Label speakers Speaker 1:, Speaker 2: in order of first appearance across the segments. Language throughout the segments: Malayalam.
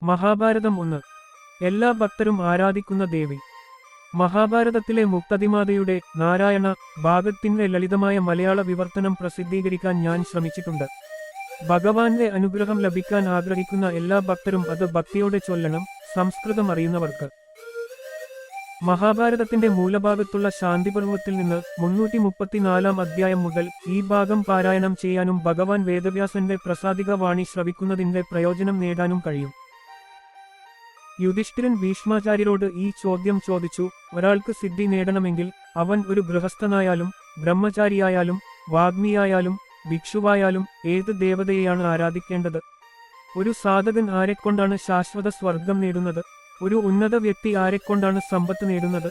Speaker 1: മഹാഭാരതം 1. എല്ലാ ഭക്തരും ആരാധിക്കുന്ന ദേവി. മഹാഭാരതത്തിലെ മുക്തതിമാതയുടെ നാരായണ ഭാഗത്തിന്റെ ലളിതമായ മലയാള വിവർത്തനം പ്രസിദ്ധീകരിക്കാൻ ഞാൻ ശ്രമിച്ചിട്ടുണ്ട്. ഭഗവാന്റെ അനുഗ്രഹം ലഭിക്കാൻ ആഗ്രഹിക്കുന്ന എല്ലാ ഭക്തരും അത് ഭക്തിയോടെ ചൊല്ലണം. സംസ്കൃതം അറിയുന്നവർക്ക് മഹാഭാരതത്തിന്റെ മൂലഭാഗത്തുള്ള ശാന്തിപർവത്തിൽ നിന്ന് 334 അധ്യായം മുതൽ ഈ ഭാഗം പാരായണം ചെയ്യാനും ഭഗവാൻ വേദവ്യാസന്റെ പ്രസാദിക വാണി ശ്രവിക്കുന്നതിന്റെ പ്രയോജനം നേടാനും കഴിയും. യുധിഷ്ഠിരൻ ഭീഷ്മാചാര്യരോട് ഈ ചോദ്യം ചോദിച്ചു: ഒരാൾക്ക് സിദ്ധി നേടണമെങ്കിൽ അവൻ ഒരു ഗൃഹസ്ഥനായാലും ബ്രഹ്മചാരിയായാലും വാഗ്മിയായാലും ഭിക്ഷുവായാലും ഏത് ദേവതയെയാണ് ആരാധിക്കേണ്ടത്? ഒരു സാധകൻ ആരെക്കൊണ്ടാണ് ശാശ്വത സ്വർഗം നേടുന്നത്? ഒരു ഉന്നത വ്യക്തി ആരെക്കൊണ്ടാണ് സമ്പത്ത് നേടുന്നത്?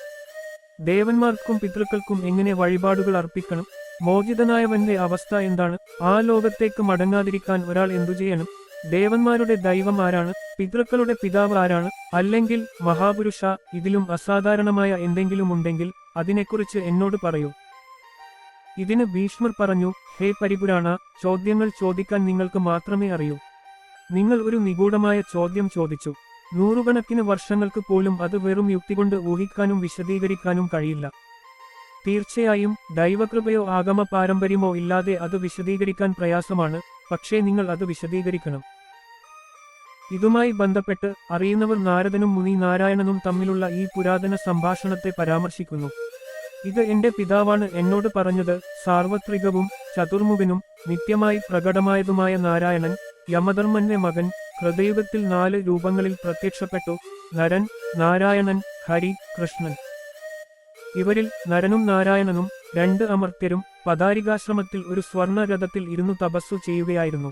Speaker 1: ദേവന്മാർക്കും പിതൃക്കൾക്കും എങ്ങനെ വഴിപാടുകൾ അർപ്പിക്കണം? മോചിതനായവന്റെ അവസ്ഥ എന്താണ്? ആ ലോകത്തേക്ക് മടങ്ങാതിരിക്കാൻ ഒരാൾ എന്തു ചെയ്യണം? ദേവന്മാരുടെ ദൈവം ആരാണ്? പിതൃക്കളുടെ പിതാവ് ആരാണ്? അല്ലെങ്കിൽ മഹാപുരുഷ, ഇതിലും അസാധാരണമായ എന്തെങ്കിലും ഉണ്ടെങ്കിൽ അതിനെക്കുറിച്ച് എന്നോട് പറയൂ. ഇതിന് ഭീഷ്മർ പറഞ്ഞു: ഹേ പരിപുരാണ, ചോദ്യങ്ങൾ ചോദിക്കാൻ നിങ്ങൾക്ക് മാത്രമേ അറിയൂ. നിങ്ങൾ ഒരു നിഗൂഢമായ ചോദ്യം ചോദിച്ചു. നൂറുകണക്കിന് വർഷങ്ങൾക്ക് പോലും അത് വെറും യുക്തികൊണ്ട് ഊഹിക്കാനും വിശദീകരിക്കാനും കഴിയില്ല. തീർച്ചയായും ദൈവകൃപയോ ആഗമ പാരമ്പര്യമോ ഇല്ലാതെ അത് വിശദീകരിക്കാൻ പ്രയാസമാണ്. പക്ഷേ നിങ്ങൾ അത് വിശദീകരിക്കണം. ഇതുമായി ബന്ധപ്പെട്ട് അറിയുന്നവർ നാരദനും മുനി നാരായണനും തമ്മിലുള്ള ഈ പുരാതന സംഭാഷണത്തെ പരാമർശിക്കുന്നു. ഇത് എന്റെ പിതാവാണ് എന്നോട് പറഞ്ഞത്. സാർവത്രികവും ചതുർമുഖനും നിത്യമായി പ്രകടമായതുമായ നാരായണൻ, യമധർമ്മന്റെ മകൻ, ഹൃദയുഗത്തിൽ 4 രൂപങ്ങളിൽ പ്രത്യക്ഷപ്പെട്ടു: നരൻ, നാരായണൻ, ഹരി, കൃഷ്ണൻ. ഇവരിൽ നരനും നാരായണനും 2 അമർത്യരും പദാരികാശ്രമത്തിൽ ഒരു സ്വർണ്ണ രഥത്തിൽ ഇരുന്നു തപസ്സു ചെയ്യുകയായിരുന്നു.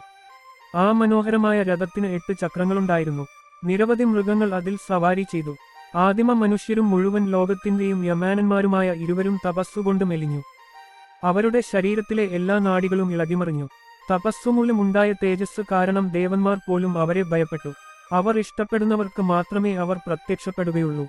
Speaker 1: ആ മനോഹരമായ രഥത്തിന് 8 ചക്രങ്ങളുണ്ടായിരുന്നു. നിരവധി മൃഗങ്ങൾ അതിൽ സവാരി ചെയ്തു. ആദിമ മനുഷ്യരും മുഴുവൻ ലോകത്തിന്റെയും യമാനന്മാരുമായ ഇരുവരും തപസ്സുകൊണ്ട് മെലിഞ്ഞു. അവരുടെ ശരീരത്തിലെ എല്ലാ നാഡികളും ഇളകിമറിഞ്ഞു. തപസ്സുമൂലമുണ്ടായ തേജസ് കാരണം ദേവന്മാർ പോലും അവരെ ഭയപ്പെട്ടു. അവർ ഇഷ്ടപ്പെടുന്നവർക്ക് മാത്രമേ അവർ പ്രത്യക്ഷപ്പെടുകയുള്ളൂ.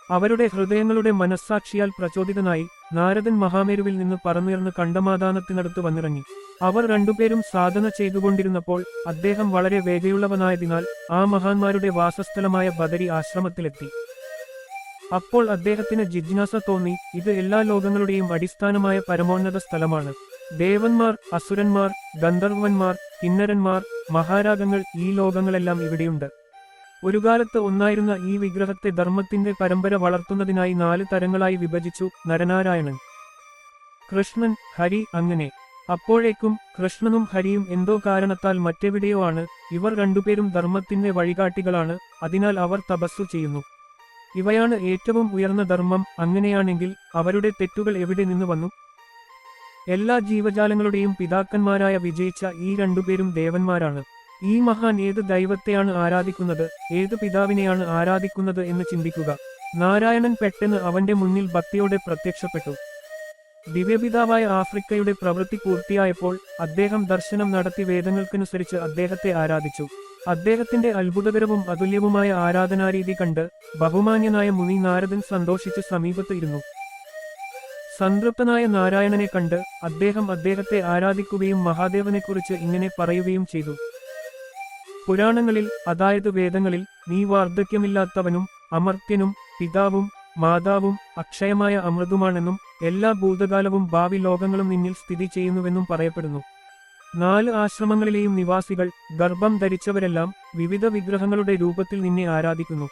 Speaker 1: അവരുടെ ഹൃദയങ്ങളുടെ മനസ്സാക്ഷിയാൽ പ്രചോദിതനായി നാരദൻ മഹാമേരുവിൽ നിന്ന് പറന്നുയർന്ന് കണ്ടമാദാനത്തിനടുത്ത് വന്നിറങ്ങി. അവർ രണ്ടുപേരും സാധന ചെയ്തുകൊണ്ടിരുന്നപ്പോൾ അദ്ദേഹം വളരെ വേഗയുള്ളവനായതിനാൽ ആ മഹാന്മാരുടെ വാസസ്ഥലമായ ബദരി ആശ്രമത്തിലെത്തി. അപ്പോൾ അദ്ദേഹത്തിന് ജിജ്ഞാസ തോന്നി: ഇത് എല്ലാ ലോകങ്ങളുടെയും അടിസ്ഥാനമായ പരമോന്നത സ്ഥലമാണ്. ദേവന്മാർ, അസുരന്മാർ, ഗന്ധർവന്മാർ, കിന്നരന്മാർ, മഹാരാഗങ്ങൾ, ഈ ലോകങ്ങളെല്ലാം ഇവിടെയുണ്ട്. ഒരു കാലത്ത് ഒന്നായിരുന്ന ഈ വിഗ്രഹത്തെ ധർമ്മത്തിന്റെ പരമ്പര വളർത്തുന്നതിനായി 4 തരങ്ങളായി വിഭജിച്ചു: നരനാരായണൻ, കൃഷ്ണൻ, ഹരി, അങ്ങനെ. അപ്പോഴേക്കും കൃഷ്ണനും ഹരിയും എന്തോ കാരണത്താൽ മറ്റെവിടെയോ ആണ്. ഇവർ രണ്ടുപേരും ധർമ്മത്തിന്റെ വഴികാട്ടികളാണ്. അതിനാൽ അവർ തപസ്സു ചെയ്യുന്നു. ഇവയാണ് ഏറ്റവും ഉയർന്ന ധർമ്മം. അങ്ങനെയാണെങ്കിൽ അവരുടെ തെറ്റുകൾ എവിടെ നിന്ന് വന്നു? എല്ലാ ജീവജാലങ്ങളുടെയും പിതാക്കന്മാരായ വിജയിച്ച ഈ രണ്ടുപേരും ദേവന്മാരാണ്. ഈ മഹാൻ ഏത് ദൈവത്തെയാണ് ആരാധിക്കുന്നത്? ഏത് പിതാവിനെയാണ് ആരാധിക്കുന്നത് എന്ന് ചിന്തിക്കുക. നാരായണൻ പെട്ടെന്ന് അവന്റെ മുന്നിൽ ഭക്തിയോടെ പ്രത്യക്ഷപ്പെട്ടു. ദിവ്യപിതാവായ ആഫ്രിക്കയുടെ പ്രവൃത്തി പൂർത്തിയായപ്പോൾ അദ്ദേഹം ദർശനം നടത്തി വേദങ്ങൾക്കനുസരിച്ച് അദ്ദേഹത്തെ ആരാധിച്ചു. അദ്ദേഹത്തിന്റെ അത്ഭുതകരവും അതുല്യവുമായ ആരാധനാരീതി കണ്ട് ബഹുമാന്യനായ മുനി നാരദൻ സന്തോഷിച്ച് സമീപത്ത് ഇരുന്നു. സംതൃപ്തനായ നാരായണനെ കണ്ട് അദ്ദേഹം അദ്ദേഹത്തെ ആരാധിക്കുകയും മഹാദേവനെക്കുറിച്ച് ഇങ്ങനെ പറയുകയും ചെയ്തു: പുരാണങ്ങളിൽ, അതായത് വേദങ്ങളിൽ, നീ വാർദ്ധക്യമില്ലാത്തവനും അമർത്യനും പിതാവും മാതാവും അക്ഷയമായ അമൃതുമാണെന്നും എല്ലാ ഭൂതകാലവും ഭാവി ലോകങ്ങളും നിന്നിൽ സ്ഥിതി ചെയ്യുന്നുവെന്നും പറയപ്പെടുന്നു. 4 ആശ്രമങ്ങളിലെയും നിവാസികൾ, ഗർഭം ധരിച്ചവരെല്ലാം വിവിധ വിഗ്രഹങ്ങളുടെ രൂപത്തിൽ നിന്നെ ആരാധിക്കുന്നു.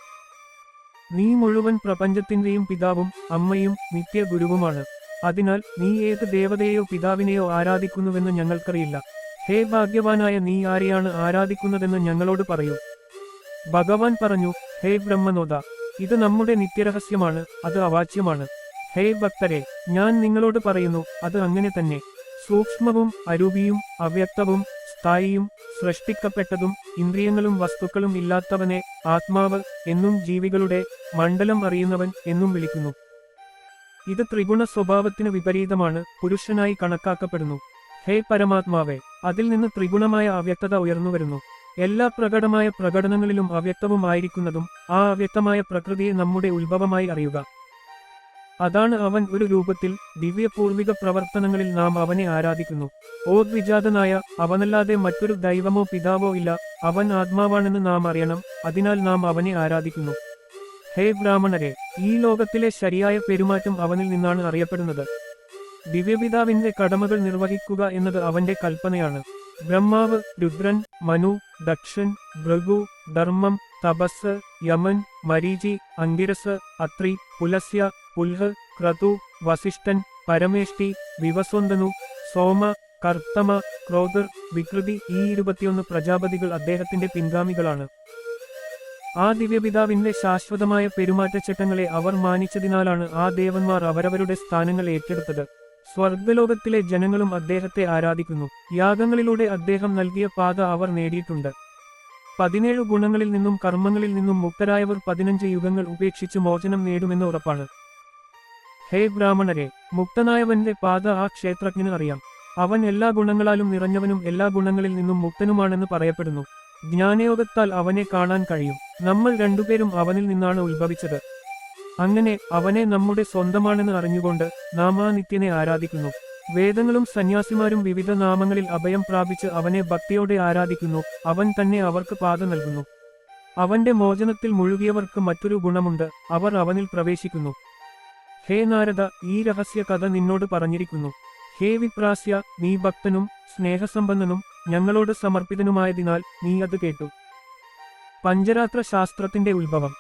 Speaker 1: നീ മുഴുവൻ പ്രപഞ്ചത്തിന്റെയും പിതാവും അമ്മയും നിത്യ ഗുരുവുമാണ്. അതിനാൽ നീ ഏത് ദേവതയെയോ പിതാവിനെയോ ആരാധിക്കുന്നുവെന്ന് ഞങ്ങൾക്കറിയില്ല. ഹേ ഭാഗ്യവാനായ നീ ആരെയാണ് ആരാധിക്കുന്നതെന്ന് ഞങ്ങളോട് പറയൂ. ഭഗവാൻ പറഞ്ഞു: ഹേ ബ്രഹ്മനോദ, ഇത് നമ്മുടെ നിത്യരഹസ്യമാണ്. അത് അവാച്യമാണ്. ഹേ ഭക്തരെ, ഞാൻ നിങ്ങളോട് പറയുന്നു, അത് അങ്ങനെ തന്നെ. സൂക്ഷ്മവും അരൂപിയും അവ്യക്തവും സ്ഥായിയും സൃഷ്ടിക്കപ്പെട്ടതും ഇന്ദ്രിയങ്ങളും വസ്തുക്കളും ഇല്ലാത്തവനെ ആത്മാവ് എന്നും ജീവികളുടെ മണ്ഡലം അറിയുന്നവൻ എന്നും വിളിക്കുന്നു. ഇത് ത്രിഗുണ സ്വഭാവത്തിന് വിപരീതമാണ്, പുരുഷനായി കണക്കാക്കപ്പെടുന്നു. ഹേ പരമാത്മാവേ, അതിൽ നിന്ന് ത്രിഗുണമായ അവ്യക്തത ഉയർന്നുവരുന്നു. എല്ലാ പ്രകടമായ പ്രകടനങ്ങളിലും അവ്യക്തവും ആയിരിക്കുന്നതും ആ അവ്യക്തമായ പ്രകൃതിയെ നമ്മുടെ ഉത്ഭവമായി അറിയുക. അതാണ് അവൻ ഒരു രൂപത്തിൽ ദിവ്യപൂർവിക പ്രവർത്തനങ്ങളിൽ നാം അവനെ ആരാധിക്കുന്നു. ഓ ദ്വിജാതനായ അവനല്ലാതെ മറ്റൊരു ദൈവമോ പിതാവോ ഇല്ല, അവൻ ആത്മാവാണെന്ന് നാം അറിയണം, അതിനാൽ നാം അവനെ ആരാധിക്കുന്നു. ഹേ ബ്രാഹ്മണരെ, ഈ ലോകത്തിലെ ശരിയായ പെരുമാറ്റം അവനിൽ നിന്നാണ് അറിയപ്പെടുന്നത്. ദിവ്യപിതാവിന്റെ കടമകൾ നിർവഹിക്കുക എന്നത് അവന്റെ കൽപ്പനയാണ്. ബ്രഹ്മാവ്, രുദ്രൻ, മനു, ദക്ഷൻ, ഭൃഗു, ധർമ്മം, തപസ്, യമൻ, മരീചി, അങ്കിരസ്, അത്രി, പുലസ്യ, പുൽഹ്, ക്രതു, വസിഷ്ഠൻ, പരമേഷ്ടി, വിവസ്വന്തനു, സോമ, കർത്തമ, ക്രോധർ, വികൃതി, ഈ 21 പ്രജാപതികൾ അദ്ദേഹത്തിന്റെ പിൻഗാമികളാണ്. ആ ദിവ്യപിതാവിന്റെ ശാശ്വതമായ പെരുമാറ്റച്ചട്ടങ്ങളെ അവർ മാനിച്ചതിനാലാണ് ആ ദേവന്മാർ അവരവരുടെ സ്ഥാനങ്ങൾ ഏറ്റെടുത്തത്. സ്വർഗ്ഗലോകത്തിലെ ജനങ്ങളും അദ്ദേഹത്തെ ആരാധിക്കുന്നു. യാഗങ്ങളിലൂടെ അദ്ദേഹം നൽകിയ പാത അവർ നേടിയിട്ടുണ്ട്. 17 ഗുണങ്ങളിൽ നിന്നും കർമ്മങ്ങളിൽ നിന്നും മുക്തരായവർ 15 യുഗങ്ങൾ ഉപേക്ഷിച്ച് മോചനം നേടുമെന്ന് ഉറപ്പാണ്. ഹേ ബ്രാഹ്മണരെ, മുക്തനായവന്റെ പാത ആ ക്ഷേത്രജ്ഞന് അറിയാം. അവൻ എല്ലാ ഗുണങ്ങളാലും നിറഞ്ഞവനും എല്ലാ ഗുണങ്ങളിൽ നിന്നും മുക്തനുമാണെന്ന് പറയപ്പെടുന്നു. ജ്ഞാനയോഗത്താൽ അവനെ കാണാൻ കഴിയും. നമ്മൾ രണ്ടുപേരും അവനിൽ നിന്നാണ് ഉത്ഭവിച്ചത്. അങ്ങനെ അവനെ നമ്മുടെ സ്വന്തമാണെന്ന് അറിഞ്ഞുകൊണ്ട് നാം ആ നിത്യനെ ആരാധിക്കുന്നു. വേദങ്ങളും സന്യാസിമാരും വിവിധ നാമങ്ങളിൽ അഭയം പ്രാപിച്ച് അവനെ ഭക്തിയോടെ ആരാധിക്കുന്നു. അവൻ തന്നെ അവർക്ക് പാത നൽകുന്നു. അവന്റെ മോചനത്തിൽ മുഴുകിയവർക്ക് മറ്റൊരു ഗുണമുണ്ട്, അവർ അവനിൽ പ്രവേശിക്കുന്നു. ഹേ നാരദ, ഈ രഹസ്യ കഥ നിന്നോട് പറഞ്ഞിരിക്കുന്നു. ഹേ വിപ്രാസ്യ, നീ ഭക്തനും സ്നേഹസമ്പന്നനും ഞങ്ങളോട് സമർപ്പിതനുമായതിനാൽ നീ അത് കേട്ടു. പഞ്ചരാത്ര ശാസ്ത്രത്തിന്റെ ഉത്ഭവം.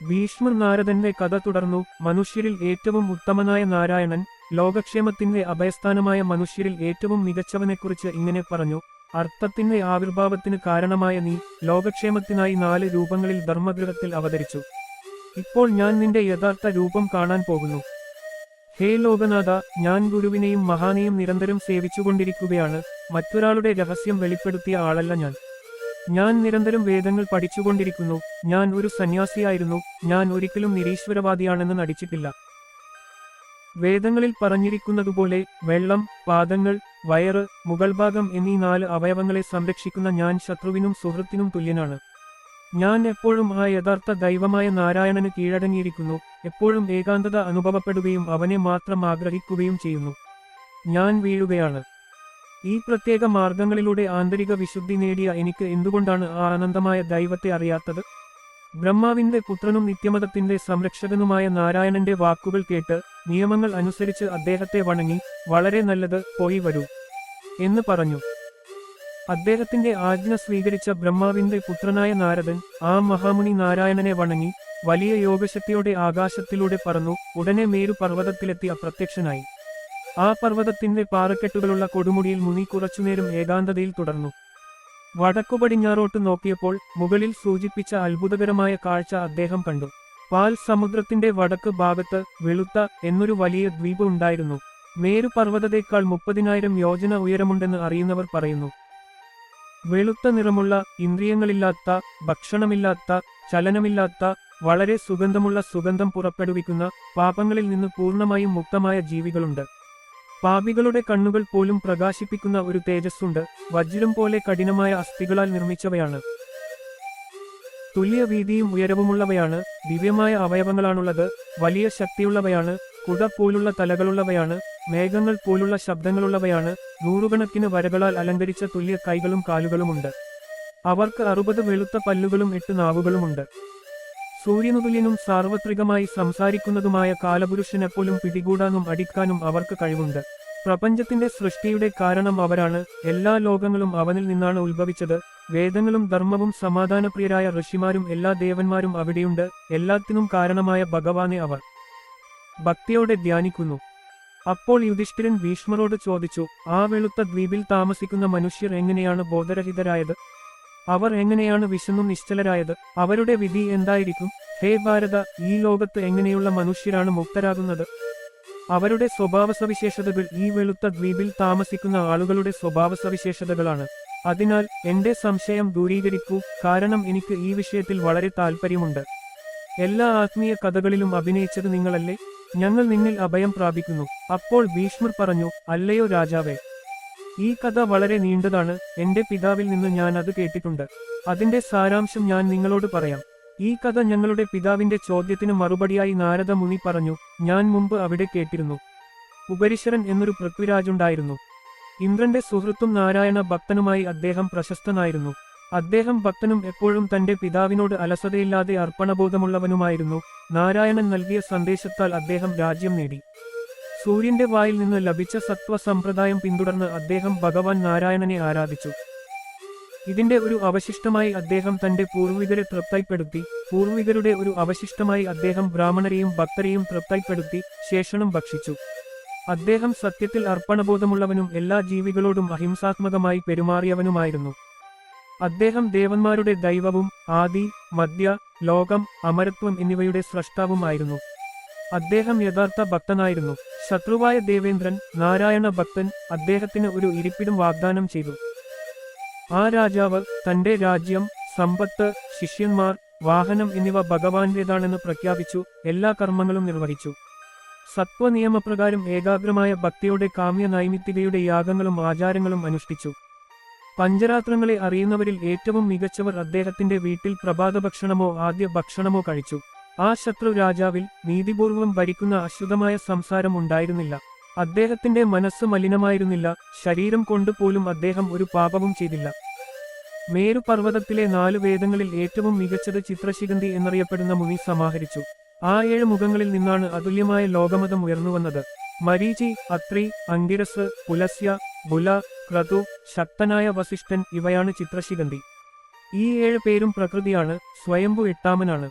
Speaker 1: ഭീഷ്മർ നാരദന്റെ കഥ തുടർന്നു. മനുഷ്യരിൽ ഏറ്റവും ഉത്തമനായ നാരായണൻ ലോകക്ഷേമത്തിന്റെ അഭയസ്ഥാനമായ മനുഷ്യരിൽ ഏറ്റവും മികച്ചവനെക്കുറിച്ച് ഇങ്ങനെ പറഞ്ഞു: അർത്ഥത്തിന്റെ ആവിർഭാവത്തിന് കാരണമായ നീ ലോകക്ഷേമത്തിനായി 4 രൂപങ്ങളിൽ ധർമ്മഗൃഹത്തിൽ അവതരിച്ചു. ഇപ്പോൾ ഞാൻ നിന്റെ യഥാർത്ഥ രൂപം കാണാൻ പോകുന്നു. ഹേ ലോകനാഥ, ഞാൻ ഗുരുവിനെയും മഹാനെയും നിരന്തരം സേവിച്ചുകൊണ്ടിരിക്കുകയാണ്. മറ്റൊരാളുടെ രഹസ്യം വെളിപ്പെടുത്തിയ ആളല്ല ഞാൻ. ഞാൻ നിരന്തരം വേദങ്ങൾ പഠിച്ചുകൊണ്ടിരിക്കുന്നു. ഞാൻ ഒരു സന്യാസിയായിരുന്നു. ഞാൻ ഒരിക്കലും നിരീശ്വരവാദിയാണെന്ന് നടിച്ചിട്ടില്ല. വേദങ്ങളിൽ പറഞ്ഞിരിക്കുന്നതുപോലെ വെള്ളം, പാദങ്ങൾ, വയറ്, മുകൾഭാഗം എന്നീ 4 അവയവങ്ങളെ സംരക്ഷിക്കുന്ന ഞാൻ ശത്രുവിനും സുഹൃത്തിനും തുല്യനാണ്. ഞാൻ എപ്പോഴും ആ യഥാർത്ഥ ദൈവമായ നാരായണന് കീഴടങ്ങിയിരിക്കുന്നു. എപ്പോഴും ഏകാന്തത അനുഭവപ്പെടുകയും അവനെ മാത്രം ആഗ്രഹിക്കുകയും ചെയ്യുന്നു. ഞാൻ വീഴുകയാണ്. ഈ പ്രത്യേക മാർഗങ്ങളിലൂടെ ആന്തരിക വിശുദ്ധി നേടിയ എനിക്ക് എന്തുകൊണ്ടാണ് ആ അനന്തമായ ദൈവത്തെ അറിയാത്തത്? ബ്രഹ്മാവിന്റെ പുത്രനും നിത്യമതത്തിന്റെ സംരക്ഷകനുമായ നാരായണന്റെ വാക്കുകൾ കേട്ട് നിയമങ്ങൾ അനുസരിച്ച് അദ്ദേഹത്തെ വണങ്ങി, വളരെ നല്ലത്, പോയി വരൂ എന്ന് പറഞ്ഞു. അദ്ദേഹത്തിന്റെ ആജ്ഞ സ്വീകരിച്ച ബ്രഹ്മാവിന്റെ പുത്രനായ നാരദൻ ആ മഹാമുനി നാരായണനെ വണങ്ങി വലിയ യോഗശക്തിയോടെ ആകാശത്തിലൂടെ പറന്നു. ഉടനെ മേരു പർവ്വതത്തിലെത്തി അപ്രത്യക്ഷനായി. ആ പർവ്വതത്തിന്റെ പാറക്കെട്ടുകളുള്ള കൊടുമുടിയിൽ മുനി കുറച്ചുനേരം ഏകാന്തതയിൽ തുടർന്നു. വടക്കുപടിഞ്ഞാറോട്ട് നോക്കിയപ്പോൾ മുകളിൽ സൂചിപ്പിച്ച അത്ഭുതകരമായ കാഴ്ച അദ്ദേഹം കണ്ടു. പാൽ സമുദ്രത്തിന്റെ വടക്ക് ഭാഗത്ത് വെളുത്ത എന്നൊരു വലിയ ദ്വീപ് ഉണ്ടായിരുന്നു. മേരു പർവ്വതത്തേക്കാൾ 30,000 യോജന ഉയരമുണ്ടെന്ന് അറിയുന്നവർ പറയുന്നു. വെളുത്ത നിറമുള്ള, ഇന്ദ്രിയങ്ങളില്ലാത്ത, ഭക്ഷണമില്ലാത്ത, ചലനമില്ലാത്ത, വളരെ സുഗന്ധമുള്ള സുഗന്ധം പുറപ്പെടുവിക്കുന്ന, പാപങ്ങളിൽ നിന്ന് പൂർണ്ണമായും മുക്തമായ ജീവികളുണ്ട്. പാപികളുടെ കണ്ണുകൾ പോലും പ്രകാശിപ്പിക്കുന്ന ഒരു തേജസ്സുണ്ട്. വജ്രം പോലെ കഠിനമായ അസ്ഥികളാൽ നിർമ്മിച്ചവയാണ്. തുല്യ വീതിയും ഉയരവുമുള്ളവയാണ്. ദിവ്യമായ അവയവങ്ങളാണുള്ളത്. വലിയ ശക്തിയുള്ളവയാണ്. കുട പോലുള്ള തലകളുള്ളവയാണ്. മേഘങ്ങൾ പോലുള്ള ശബ്ദങ്ങളുള്ളവയാണ്. 100കണക്കിന് വരകളാൽ അലങ്കരിച്ച തുല്യ കൈകളും കാലുകളുമുണ്ട്. അവർക്ക് 60 വെളുത്ത പല്ലുകളും 8 നാവുകളുമുണ്ട്. സൂര്യനുതുല്യനും സാർവത്രികമായി സംസാരിക്കുന്നതുമായ കാലപുരുഷനെപ്പോലും പിടികൂടാനും അടിക്കാനും അവർക്ക് കഴിവുണ്ട്. പ്രപഞ്ചത്തിന്റെ സൃഷ്ടിയുടെ കാരണം അവരാണ്. എല്ലാ ലോകങ്ങളും അവനിൽ നിന്നാണ് ഉത്ഭവിച്ചത്. വേദങ്ങളും ധർമ്മവും സമാധാനപ്രിയരായ ഋഷിമാരും എല്ലാ ദേവന്മാരും അവിടെയുണ്ട്. എല്ലാത്തിനും കാരണമായ ഭഗവാനെ അവർ ഭക്തിയോടെ ധ്യാനിക്കുന്നു. അപ്പോൾ യുധിഷ്ഠിരൻ ഭീഷ്മരോട് ചോദിച്ചു: ആ വെളുത്ത ദ്വീപിൽ താമസിക്കുന്ന മനുഷ്യർ എങ്ങനെയാണ് ബോധരഹിതരായത്? അവർ എങ്ങനെയാണ് വിശന്നും നിശ്ചലരായത്? അവരുടെ വിധി എന്തായിരിക്കും? ഹേ ഭാരത, ഈ ലോകത്ത് എങ്ങനെയുള്ള മനുഷ്യരാണ് മുക്തരാകുന്നത്? അവരുടെ സ്വഭാവസവിശേഷതകൾ ഈ വെളുത്ത ദ്വീപിൽ താമസിക്കുന്ന ആളുകളുടെ സ്വഭാവസവിശേഷതകളാണ്. അതിനാൽ എന്റെ സംശയം ദൂരീകരിക്കൂ, കാരണം എനിക്ക് ഈ വിഷയത്തിൽ വളരെ താൽപ്പര്യമുണ്ട്. എല്ലാ ആത്മീയ കഥകളിലും അഭിനയിച്ചത് നിങ്ങളല്ലേ? ഞങ്ങൾ നിന്നിൽ അഭയം പ്രാപിക്കുന്നു. അപ്പോൾ ഭീഷ്മർ പറഞ്ഞു: അല്ലയോ രാജാവേ, ഈ കഥ വളരെ നീണ്ടതാണ്. എന്റെ പിതാവിൽ നിന്ന് ഞാൻ അത് കേട്ടിട്ടുണ്ട്. അതിന്റെ സാരാംശം ഞാൻ നിങ്ങളോട് പറയാം. ഈ കഥ ഞങ്ങളുടെ പിതാവിന്റെ ചോദ്യത്തിന് മറുപടിയായി നാരദ മുനി പറഞ്ഞു. ഞാൻ മുമ്പ് അവിടെ കേട്ടിരുന്നു. ഉപരിശരൻ എന്നൊരു പൃഥ്വിരാജുണ്ടായിരുന്നു. ഇന്ദ്രന്റെ സുഹൃത്തും നാരായണ ഭക്തനുമായി അദ്ദേഹം പ്രശസ്തനായിരുന്നു. അദ്ദേഹം ഭക്തനും എപ്പോഴും തന്റെ പിതാവിനോട് അലസതയില്ലാതെ അർപ്പണബോധമുള്ളവനുമായിരുന്നു. നാരായണൻ നൽകിയ സന്ദേശത്താൽ അദ്ദേഹം രാജ്യം നേടി. സൂര്യന്റെ വായിൽ നിന്ന് ലഭിച്ച സത്വ സമ്പ്രദായം പിന്തുടർന്ന് അദ്ദേഹം ഭഗവാൻ നാരായണനെ ആരാധിച്ചു. ഇതിന്റെ ഒരു അവശിഷ്ടമായി അദ്ദേഹം തന്റെ പൂർവികരെ തൃപ്തിപ്പെടുത്തി. പൂർവികരുടെ ഒരു അവശിഷ്ടമായി അദ്ദേഹം ബ്രാഹ്മണരെയും ഭക്തരെയും തൃപ്തിപ്പെടുത്തി ശേഷണം ഭക്ഷിച്ചു. അദ്ദേഹം സത്യത്തിൽ അർപ്പണബോധമുള്ളവനും എല്ലാ ജീവികളോടും അഹിംസാത്മകമായി പെരുമാറിയവനുമായിരുന്നു. അദ്ദേഹം ദേവന്മാരുടെ ദൈവവും ആദി, മധ്യ, ലോകം, അമരത്വം എന്നിവയുടെ സ്രഷ്ടാവുമായിരുന്നു. അദ്ദേഹം യഥാർത്ഥ ഭക്തനായിരുന്നു. ശത്രുവായ ദേവേന്ദ്രൻ, നാരായണ ഭക്തൻ, അദ്ദേഹത്തിന് ഒരു ഇരിപ്പിടം വാഗ്ദാനം ചെയ്തു. ആ രാജാവ് തന്റെ രാജ്യം, സമ്പത്ത്, ശിഷ്യന്മാർ, വാഹനം എന്നിവ ഭഗവാന്റേതാണെന്ന് പ്രഖ്യാപിച്ചു. എല്ലാ കർമ്മങ്ങളും നിർവഹിച്ചു. സത്വനിയമപ്രകാരം ഏകാഗ്രമായ ഭക്തിയോടെ കാമ്യ നൈമിത്തികയുടെ യാഗങ്ങളും ആചാരങ്ങളും അനുഷ്ഠിച്ചു. പഞ്ചരാത്രങ്ങളെ അറിയുന്നവരിൽ ഏറ്റവും മികച്ചവർ അദ്ദേഹത്തിന്റെ വീട്ടിൽ പ്രഭാതഭക്ഷണമോ ആദ്യ ഭക്ഷണമോ കഴിച്ചു. ആ ശത്രു രാജാവിൽ നീതിപൂർവം ഭരിക്കുന്ന അശുദ്ധമായ സംസാരം ഉണ്ടായിരുന്നില്ല. അദ്ദേഹത്തിന്റെ മനസ്സ് മലിനമായിരുന്നില്ല. ശരീരം കൊണ്ടുപോലും അദ്ദേഹം ഒരു പാപവും ചെയ്തില്ല. മേരു പർവ്വതത്തിലെ 4 വേദങ്ങളിൽ ഏറ്റവും മികച്ചത് ചിത്രശിഖണ്ഡി എന്നറിയപ്പെടുന്ന മുനി സമാഹരിച്ചു. ആ 7 മുഖങ്ങളിൽ നിന്നാണ് അതുല്യമായ ലോകമതം ഉയർന്നുവന്നത്. മരീചി, അത്രി, അങ്കിരസ്, പുലസ്യ, ബുല, ക്രതു, ശക്തനായ വസിഷ്ഠൻ ഇവയാണ് ചിത്രശിഖണ്ഡി. ഈ 7 പേരും പ്രകൃതിയാണ്. സ്വയംഭു 8ാമനാണ്.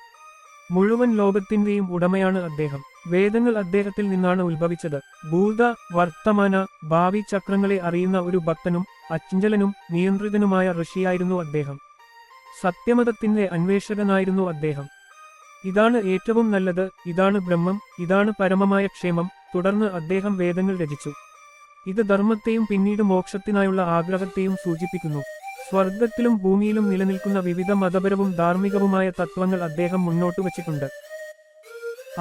Speaker 1: മുഴുവൻ ലോകത്തിന്റെയും ഉടമയാണ് അദ്ദേഹം. വേദങ്ങൾ അദ്ദേഹത്തിൽ നിന്നാണ് ഉത്ഭവിച്ചത്. ഭൂത, വർത്തമാന, ഭാവി ചക്രങ്ങളെ അറിയുന്ന ഒരു ഭക്തനും അചഞ്ചലനും നിയന്ത്രിതനുമായ ഋഷിയായിരുന്നു അദ്ദേഹം. സത്യമതത്തിന്റെ അന്വേഷകനായിരുന്നു അദ്ദേഹം. ഇതാണ് ഏറ്റവും നല്ലത്, ഇതാണ് ബ്രഹ്മം, ഇതാണ് പരമമായ ക്ഷേമം. തുടർന്ന് അദ്ദേഹം വേദങ്ങൾ രചിച്ചു. ഇത് ധർമ്മത്തെയും പിന്നീട് മോക്ഷത്തിനായുള്ള ആഗ്രഹത്തെയും സൂചിപ്പിക്കുന്നു. സ്വർഗത്തിലും ഭൂമിയിലും നിലനിൽക്കുന്ന വിവിധ മതപരവും ധാർമ്മികവുമായ തത്വങ്ങൾ അദ്ദേഹം മുന്നോട്ടുവച്ചിട്ടുണ്ട്.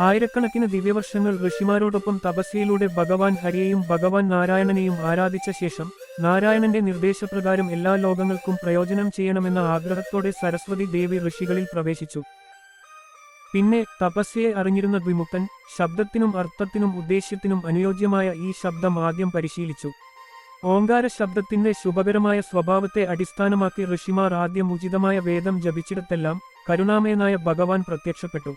Speaker 1: ആയിരക്കണക്കിന് ദിവ്യവർഷങ്ങൾ ഋഷിമാരോടൊപ്പം തപസ്യയിലൂടെ ഭഗവാൻ ഹരിയെയും ഭഗവാൻ നാരായണനെയും ആരാധിച്ച ശേഷം നാരായണന്റെ നിർദ്ദേശപ്രകാരം എല്ലാ ലോകങ്ങൾക്കും പ്രയോജനം ചെയ്യണമെന്ന ആഗ്രഹത്തോടെ സരസ്വതി ദേവി ഋഷികളിൽ പ്രവേശിച്ചു. പിന്നെ തപസ്യയെ അറിഞ്ഞിരുന്ന ദ്വിമുക്തൻ ശബ്ദത്തിനും അർത്ഥത്തിനും ഉദ്ദേശ്യത്തിനും അനുയോജ്യമായ ഈ ശബ്ദം ആദ്യം പരിശീലിച്ചു. ഓങ്കാര ശബ്ദത്തിന്റെ ശുഭകരമായ സ്വഭാവത്തെ അടിസ്ഥാനമാക്കി ഋഷിമാർ ആദ്യം ഉചിതമായ വേദം ജപിച്ചിടത്തെല്ലാം കരുണാമയനായ ഭഗവാൻ പ്രത്യക്ഷപ്പെട്ടു.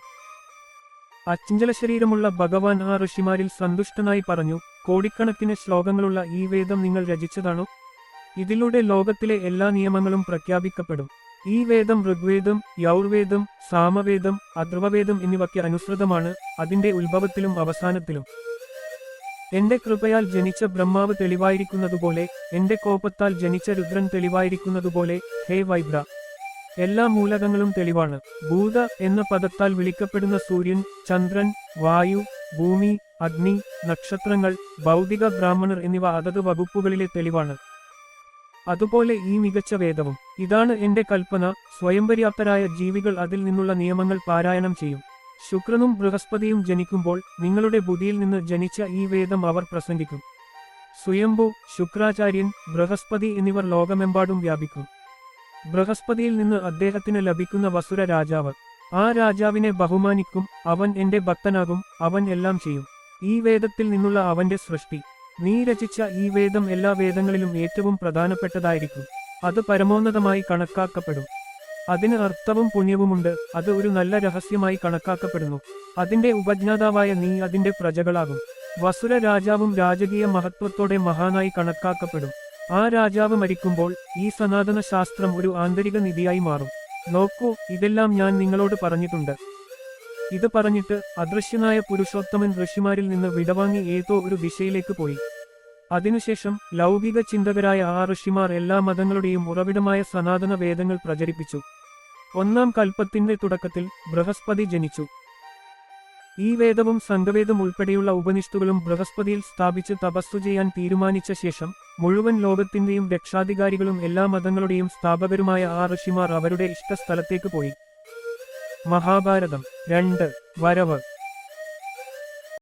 Speaker 1: അചഞ്ചല ശരീരമുള്ള ഭഗവാൻ ആ ഋഷിമാരിൽ സന്തുഷ്ടനായി പറഞ്ഞു, കോടിക്കണക്കിന് ശ്ലോകങ്ങളുള്ള ഈ വേദം നിങ്ങൾ രചിച്ചതാണോ? ഇതിലൂടെ ലോകത്തിലെ എല്ലാ നിയമങ്ങളും പ്രഖ്യാപിക്കപ്പെടും. ഈ വേദം ഋഗ്വേദം, യൗർവേദം, സാമവേദം, അഥർവവേദം എന്നിവയ്ക്ക് അനുസൃതമാണ്, അതിന്റെ ഉത്ഭവത്തിലും അവസാനത്തിലും. എന്റെ കൃപയാൽ ജനിച്ച ബ്രഹ്മാവ് തെളിവായിരിക്കുന്നതുപോലെ, എന്റെ കോപത്താൽ ജനിച്ച രുദ്രൻ തെളിവായിരിക്കുന്നതുപോലെ, ഹേ വൈബ്ര, എല്ലാ മൂലകങ്ങളും തെളിവാണ്. ഭൂത എന്ന പദത്താൽ വിളിക്കപ്പെടുന്ന സൂര്യൻ, ചന്ദ്രൻ, വായു, ഭൂമി, അഗ്നി, നക്ഷത്രങ്ങൾ, ഭൗതിക ബ്രാഹ്മണർ എന്നിവ അതത് വകുപ്പുകളിലെ തെളിവാണ്. അതുപോലെ ഈ മികച്ച വേദവും. ഇതാണ് എന്റെ കൽപ്പന. സ്വയംപര്യാപ്തരായ ജീവികൾ അതിൽ നിന്നുള്ള നിയമങ്ങൾ പാരായണം ചെയ്യും. ശുക്രനും ബൃഹസ്പതിയും ജനിക്കുമ്പോൾ നിങ്ങളുടെ ബുദ്ധിയിൽ നിന്ന് ജനിച്ച ഈ വേദം അവർ പ്രസംഗിക്കും. സ്വയംഭു, ശുക്രാചാര്യൻ, ബൃഹസ്പതി എന്നിവർ ലോകമെമ്പാടും വ്യാപിക്കും. ബൃഹസ്പതിയിൽ നിന്ന് അദ്ദേഹത്തിന് ലഭിക്കുന്ന വസുര രാജാവ്. ആ രാജാവിനെ ബഹുമാനിക്കും. അവൻ എന്റെ ഭക്തനാകും. അവൻ എല്ലാം ചെയ്യും. ഈ വേദത്തിൽ നിന്നുള്ള അവന്റെ സൃഷ്ടി. നീ രചിച്ച ഈ വേദം എല്ലാ വേദങ്ങളിലും ഏറ്റവും പ്രധാനപ്പെട്ടതായിരിക്കും. അത് പരമോന്നതമായി കണക്കാക്കപ്പെടും. അതിന് അർത്ഥവും പുണ്യവുമുണ്ട്. അത് ഒരു നല്ല രഹസ്യമായി കണക്കാക്കപ്പെടുന്നു. അതിന്റെ ഉപജ്ഞാതാവായ നീ അതിന്റെ പ്രജകളാകും. വസുര രാജാവും രാജകീയ മഹത്വത്തോടെ മഹാനായി കണക്കാക്കപ്പെടും. ആ രാജാവ് മരിക്കുമ്പോൾ ഈ സനാതന ശാസ്ത്രം ഒരു ആന്തരിക നിധിയായി മാറും. നോക്കൂ, ഇതെല്ലാം ഞാൻ നിങ്ങളോട് പറഞ്ഞിട്ടുണ്ട്. ഇത് പറഞ്ഞിട്ട് അദൃശ്യനായ പുരുഷോത്തമൻ ഋഷിമാരിൽ നിന്ന് വിടവാങ്ങി ഏതോ ഒരു ദിശയിലേക്ക് പോയി. അതിനുശേഷം ലൗകിക ചിന്തകരായ ആ ഋഷിമാർ എല്ലാ മതങ്ങളുടെയും ഉറവിടമായ സനാതന വേദങ്ങൾ പ്രചരിപ്പിച്ചു. 1ാം കൽപ്പത്തിന്റെ തുടക്കത്തിൽ ബൃഹസ്പതി ജനിച്ചു. ഈ വേദവും സംഘവേദം ഉൾപ്പെടെയുള്ള ഉപനിഷത്തുകളും ബൃഹസ്പതിയിൽ സ്ഥാപിച്ച് തപസ്സു ചെയ്യാൻ തീരുമാനിച്ച ശേഷം മുഴുവൻ ലോകത്തിന്റെയും രക്ഷാധികാരികളും എല്ലാ മതങ്ങളുടെയും സ്ഥാപകരുമായ ആ ഋഷിമാർ അവരുടെ ഇഷ്ടസ്ഥലത്തേക്ക് പോയി. മഹാഭാരതം 2 വരവ്.